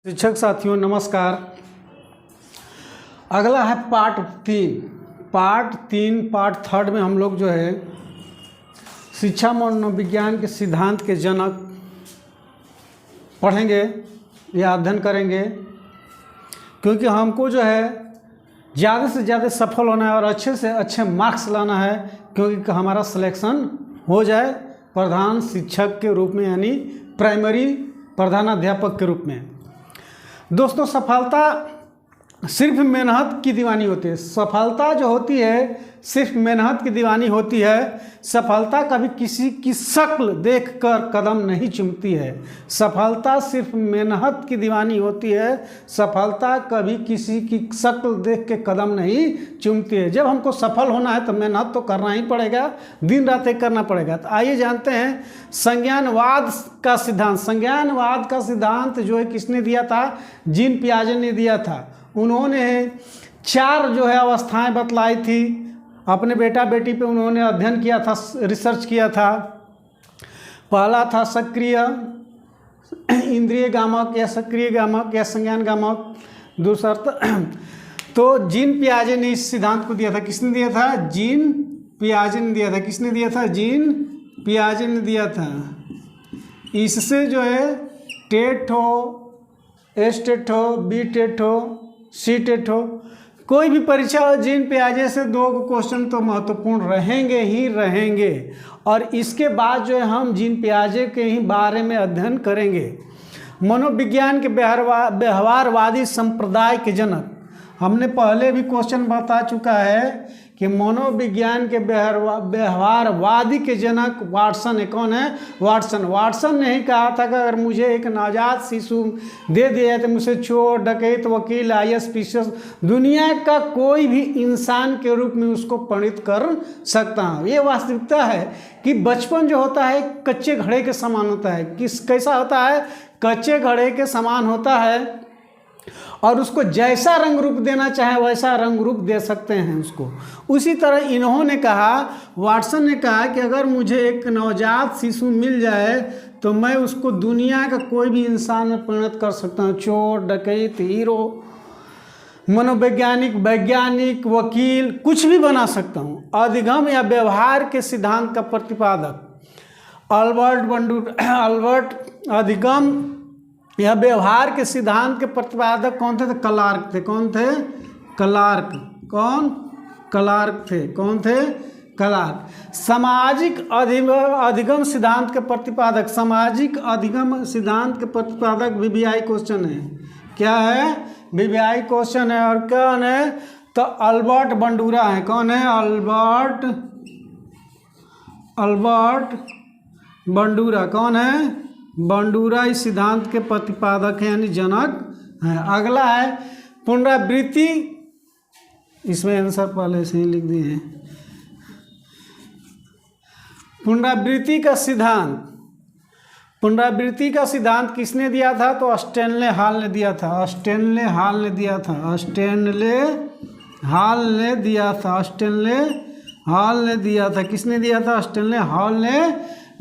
शिक्षक साथियों नमस्कार। अगला है पार्ट थर्ड में हम लोग जो है शिक्षा मनोविज्ञान के सिद्धांत के जनक पढ़ेंगे या अध्ययन करेंगे, क्योंकि हमको जो है ज़्यादा से ज़्यादा सफल होना है और अच्छे से अच्छे मार्क्स लाना है, क्योंकि हमारा सिलेक्शन हो जाए प्रधान शिक्षक के रूप में, यानी प्राइमरी प्रधानाध्यापक के रूप में। दोस्तों, सफलता सिर्फ मेहनत की दीवानी होती है। सफलता जो होती है सिर्फ मेहनत की दीवानी होती है। सफलता कभी किसी की शक्ल देखकर कदम नहीं चूमती है। सफलता सिर्फ मेहनत की दीवानी होती है। सफलता कभी किसी की शक्ल देख के कदम नहीं चूमती है। जब हमको सफल होना है तो मेहनत तो करना ही पड़ेगा, दिन रात एक करना पड़ेगा। तो आइए जानते हैं संज्ञानवाद का सिद्धांत। संज्ञानवाद का सिद्धांत जो है किसने दिया था? जीन पियाजे ने दिया था। उन्होंने 4 जो है अवस्थाएं बतलाई थी। अपने बेटा बेटी पे उन्होंने अध्ययन किया था, रिसर्च किया था। पहला था सक्रिय इंद्रिय गामक या सक्रिय गामक या संज्ञान गामक। दूसरा तो जीन पियाजे ने इस सिद्धांत को दिया था। किसने दिया था? जीन पियाजे ने दिया था। किसने दिया था? जीन पियाजे ने दिया था। इससे जो है टेट हो, एस टेट हो, बी टेट हो, सी टेट हो, कोई भी परीक्षा हो, जीन पियाजे से 2 क्वेश्चन तो महत्वपूर्ण रहेंगे ही रहेंगे। और इसके बाद जो है हम जीन पियाजे के ही बारे में अध्ययन करेंगे। मनोविज्ञान के व्यवहारवादी संप्रदाय के जनक, हमने पहले भी क्वेश्चन बता चुका है कि मनोविज्ञान के व्यवहारवादी के जनक वाटसन है। कौन है? वाटसन ने ही कहा था कि अगर मुझे एक नवजात शिशु दे दिया तो मुझे चोर, डकैत, वकील, IAS, PCS, दुनिया का कोई भी इंसान के रूप में उसको परिणित कर सकता हूँ। ये वास्तविकता है कि बचपन जो होता है कच्चे घड़े के समान होता है। कैसा होता है? कच्चे घड़े के समान होता है, और उसको जैसा रंग रूप देना चाहे वैसा रंग रूप दे सकते हैं उसको। उसी तरह इन्होंने कहा, वाटसन ने कहा कि अगर मुझे एक नवजात शिशु मिल जाए तो मैं उसको दुनिया का कोई भी इंसान में परिणत कर सकता हूँ। चोर, डकैत, हीरो, मनोवैज्ञानिक, वैज्ञानिक, वकील, कुछ भी बना सकता हूँ। अधिगम या व्यवहार के सिद्धांत का प्रतिपादक अल्बर्ट अधिगम यह व्यवहार के सिद्धांत के प्रतिपादक कौन थे? तो क्लार्क थे। कौन थे? क्लार्क। क्लार्क थे। कौन थे? क्लार्क। सामाजिक अधिगम सिद्धांत के प्रतिपादक, सामाजिक अधिगम सिद्धांत के प्रतिपादक VBI क्वेश्चन है। क्या है? VBI क्वेश्चन है। और कौन है? तो अल्बर्ट बंडूरा है। कौन है? Albert Bandura. कौन है? बंडूरा इस सिद्धांत के प्रतिपादक हैं, यानी जनक हैं। अगला है पुनरावृत्ति। इसमें आंसर पहले से ही लिख दिए हैं। पुनरावृत्ति का सिद्धांत। पुनरावृत्ति का सिद्धांत किसने दिया था? तो स्टैनले हॉल ने दिया था। स्टैनले हॉल ने दिया था। स्टैनले हॉल ने दिया था। स्टैनले हॉल ने दिया था। किसने दिया था? स्टैनले हॉल ने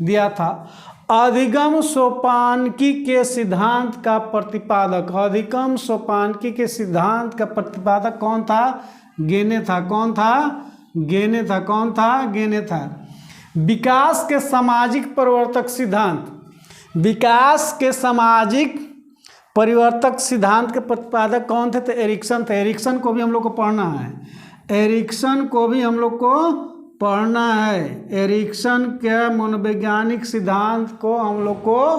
दिया था। अधिगम सोपानकी के सिद्धांत का प्रतिपादक, अधिगम सोपानकी के सिद्धांत का प्रतिपादक कौन था? गेने था। कौन था? गेने था। कौन था? गेने था। विकास के सामाजिक परिवर्तक सिद्धांत, विकास के सामाजिक परिवर्तक सिद्धांत के प्रतिपादक कौन थे? तो एरिक्सन थे। एरिक्सन को भी हम लोग को पढ़ना है। एरिक्सन को भी हम लोग को पढ़ना है। एरिक्सन के मनोवैज्ञानिक सिद्धांत को हम लोग को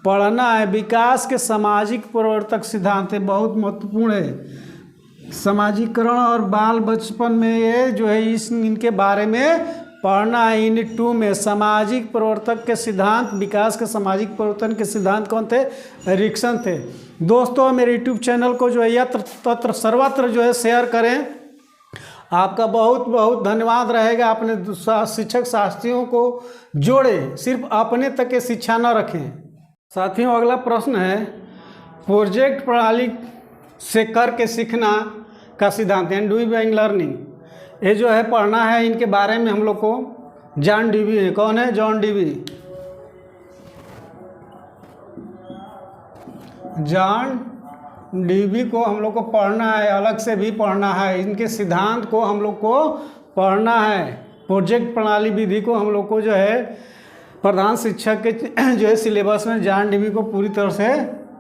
पढ़ना है। विकास के सामाजिक परिवर्तक सिद्धांत है, बहुत महत्वपूर्ण है। समाजीकरण और बाल बचपन में ये जो है इनके बारे में पढ़ना है। यूनिट 2 में सामाजिक परिवर्तक के सिद्धांत, विकास के सामाजिक परिवर्तन के सिद्धांत कौन थे? एरिक्सन थे। दोस्तों, मेरे यूट्यूब चैनल को जो है यत्र तत्र सर्वत्र जो है शेयर करें। आपका बहुत बहुत धन्यवाद रहेगा। अपने शिक्षक साथियों को जोड़े, सिर्फ अपने तक के शिक्षा न रखें। साथियों, अगला प्रश्न है प्रोजेक्ट प्रणाली से करके सीखना का सिद्धांत, यानी डूइंग लर्निंग। ये जो है पढ़ना है, इनके बारे में हम लोग को जॉन डीवी है। कौन है? John Dewey. जॉन डीबी को हम लोग को पढ़ना है, अलग से भी पढ़ना है, इनके सिद्धांत को हम लोग को पढ़ना है, प्रोजेक्ट प्रणाली विधि को हम लोग को जो है प्रधान शिक्षक के जो है सिलेबस में ज्ञान डीबी को पूरी तरह से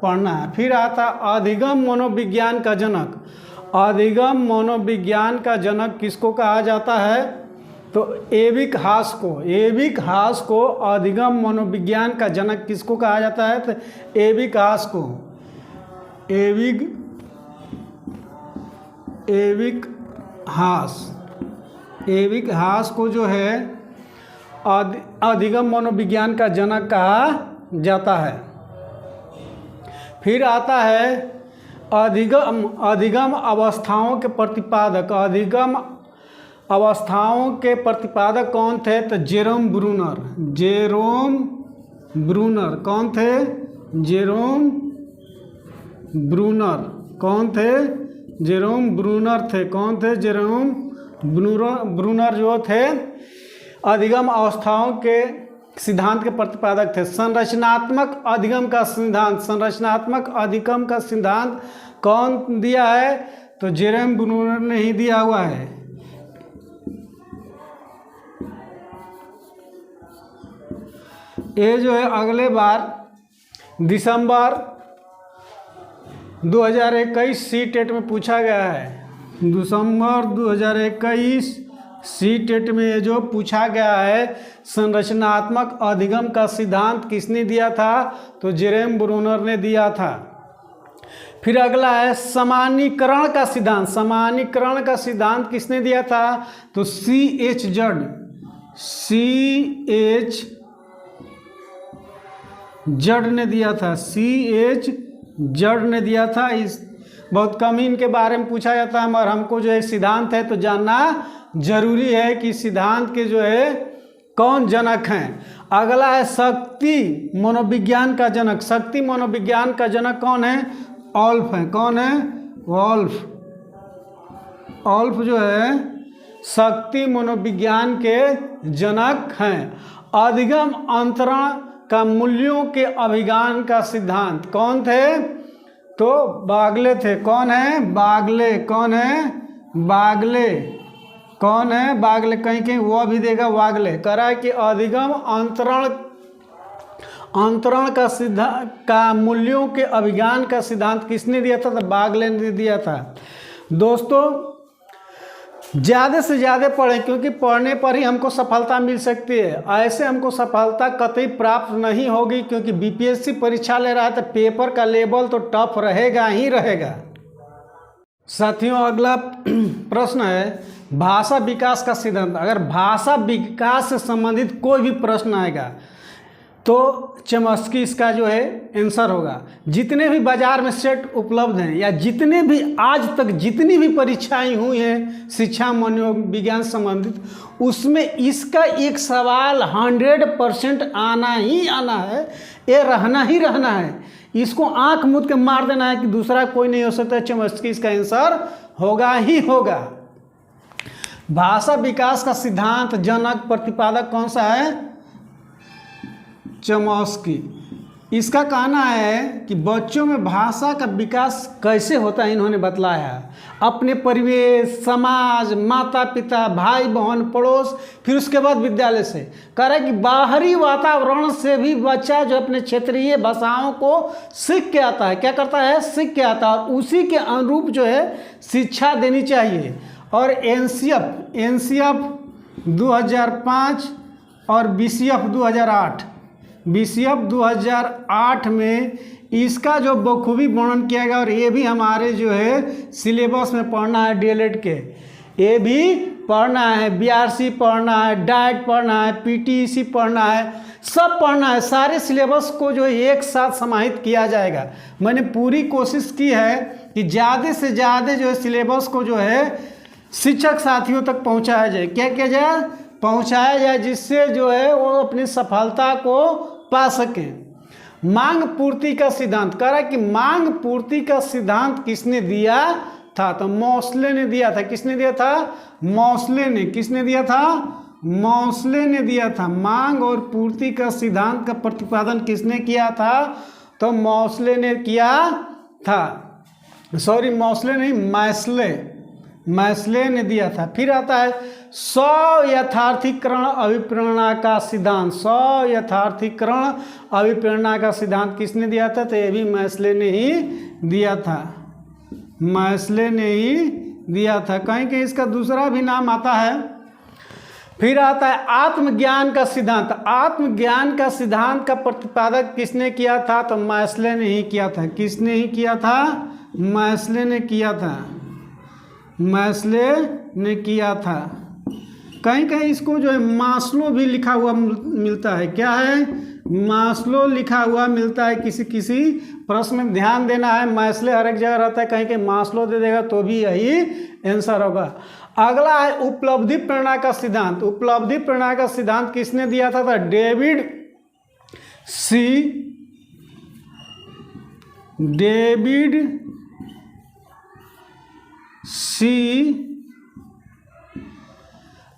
पढ़ना है। फिर आता अधिगम मनोविज्ञान का जनक। अधिगम मनोविज्ञान का जनक किसको कहा जाता है? तो एविक हास को। एविक हास को अधिगम मनोविज्ञान का जनक किसको कहा जाता है? तो एविक हास को। एविक हास को जो है अधिगम मनोविज्ञान का जनक कहा जाता है। फिर आता है अधिगम अवस्थाओं के प्रतिपादक। अधिगम अवस्थाओं के प्रतिपादक कौन थे? तो जेरोम ब्रूनर। जेरोम ब्रूनर कौन थे? जेरोम ब्रूनर कौन थे? जेरोम ब्रूनर थे। कौन थे? जेरोम ब्रूनर जो थे अधिगम अवस्थाओं के सिद्धांत के प्रतिपादक थे। संरचनात्मक अधिगम का सिद्धांत, संरचनात्मक अधिगम का सिद्धांत कौन दिया है? तो जेरोम ब्रूनर ने ही दिया हुआ है। ये जो है अगले बार दिसंबर 2021 सी-टेट में पूछा गया है। दिसंबर 2021 सी-टेट में ये जो पूछा गया है संरचनात्मक अधिगम का सिद्धांत किसने दिया था? तो जेरोम ब्रूनर ने दिया था। फिर अगला है सामान्यीकरण का सिद्धांत। सामान्यीकरण का सिद्धांत किसने दिया था? तो C.H. जड ने दिया था। C.H. जड ने दिया था। इस बहुत कम ही इनके बारे में पूछा जाता है, मगर हमको जो है सिद्धांत है तो जानना जरूरी है कि सिद्धांत के जो है कौन जनक हैं। अगला है शक्ति मनोविज्ञान का जनक। शक्ति मनोविज्ञान का जनक कौन है? ऑल्फ है। कौन है? ऑल्फ। ऑल्फ जो है शक्ति मनोविज्ञान के जनक हैं। अधिगम अंतरण का मूल्यों के अभिज्ञान का सिद्धांत कौन थे? तो बागले थे। कौन है? बागले। कौन है? बागले। कौन है? बागले। कहीं कहीं वो भी देगा बागले। कह रहा है कि अधिगम अंतरण का सिद्धांत का मूल्यों के अभिज्ञान का सिद्धांत किसने दिया था? तो बागले ने दिया था। दोस्तों ज़्यादा से ज़्यादा पढ़ें, क्योंकि पढ़ने पर ही हमको सफलता मिल सकती है। ऐसे हमको सफलता कतई प्राप्त नहीं होगी, क्योंकि बीपीएससी परीक्षा ले रहा है तो पेपर का लेवल तो टफ रहेगा ही रहेगा। साथियों अगला प्रश्न है भाषा विकास का सिद्धांत। अगर भाषा विकास से संबंधित कोई भी प्रश्न आएगा तो चमस्की इसका जो है आंसर होगा। जितने भी बाजार में सेट उपलब्ध हैं या जितने भी आज तक जितनी भी परीक्षाएं हुई हैं शिक्षा मनोविज्ञान संबंधित, उसमें इसका एक सवाल 100% आना ही आना है, ये रहना ही रहना है। इसको आंख मूंद के मार देना है कि दूसरा कोई नहीं हो सकता। चमस्की इसका आंसर होगा ही होगा। भाषा विकास का सिद्धांत जनक प्रतिपादक कौन सा है? चमस्की। इसका कहना है कि बच्चों में भाषा का विकास कैसे होता है इन्होंने बतलाया। अपने परिवेश, समाज, माता पिता, भाई बहन, पड़ोस, फिर उसके बाद विद्यालय से। कह रहा है कि बाहरी वातावरण से भी बच्चा जो अपने क्षेत्रीय भाषाओं को सीख के आता है। क्या करता है? सीख के आता है, और उसी के अनुरूप जो है शिक्षा देनी चाहिए। और एनसीएफ 2005 और बीसीएफ 2008 2008 में इसका जो बखूबी वर्णन किया गया, और ये भी हमारे जो है सिलेबस में पढ़ना है। डीएलएड के ये भी पढ़ना है, बीआरसी पढ़ना है, डाइट पढ़ना है, पीटीईसी पढ़ना है, सब पढ़ना है। सारे सिलेबस को जो है एक साथ समाहित किया जाएगा। मैंने पूरी कोशिश की है कि ज़्यादा से ज़्यादा जो है सिलेबस को जो है शिक्षक साथियों तक पहुंचाया जाए। क्या किया जाए? पहुंचाया जाए, जिससे जो है वो अपनी सफलता को पा सकें। मांग पूर्ति का सिद्धांत। कह रहा है कि मांग पूर्ति का सिद्धांत किसने दिया था? तो मौसले ने दिया था। किसने दिया था? मौसले ने। किसने दिया था? मौसले ने दिया था। मांग और पूर्ति का सिद्धांत का प्रतिपादन किसने किया था? तो मौसले ने किया था। सॉरी मौसले नहीं, मैस्ले ने दिया था। फिर आता है स्वयथार्थीकरण अभिप्रेरणा का सिद्धांत। स्वयथार्थीकरण अभिप्रेरणा का सिद्धांत किसने दिया था? तो ये भी मैस्ले ने ही दिया था, मैस्ले ने ही दिया था। कहीं कहीं इसका दूसरा भी नाम आता है। फिर आता है आत्मज्ञान का सिद्धांत। आत्मज्ञान का सिद्धांत का प्रतिपादक किसने किया था? तो मैस्ले ने ही किया था। किसने ही किया था? मैस्ले ने किया था, मैस्ले ने किया था। कहीं कहीं इसको जो है मास्लो भी लिखा हुआ मिलता है। क्या है? मास्लो लिखा हुआ मिलता है। किसी किसी प्रश्न में ध्यान देना है, मैस्ले हर एक जगह रहता है, कहीं कहीं मास्लो दे देगा तो भी यही आंसर होगा। अगला है उपलब्धि प्रेरणा का सिद्धांत। उपलब्धि प्रेरणा का सिद्धांत किसने दिया था? David C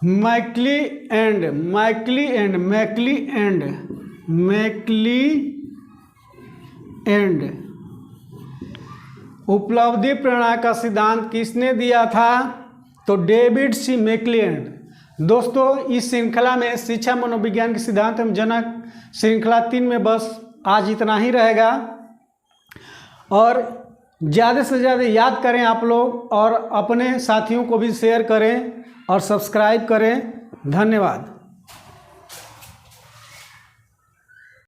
McClelland. उपलब्धि प्रेरणा का सिद्धांत किसने दिया था? तो डेविड सी मैकली एंड। दोस्तों इस श्रृंखला में शिक्षा मनोविज्ञान के सिद्धांत एवं जनक श्रृंखला 3 में बस आज इतना ही रहेगा। और ज़्यादा से ज़्यादा याद करें आप लोग, और अपने साथियों को भी शेयर करें और सब्सक्राइब करें। धन्यवाद।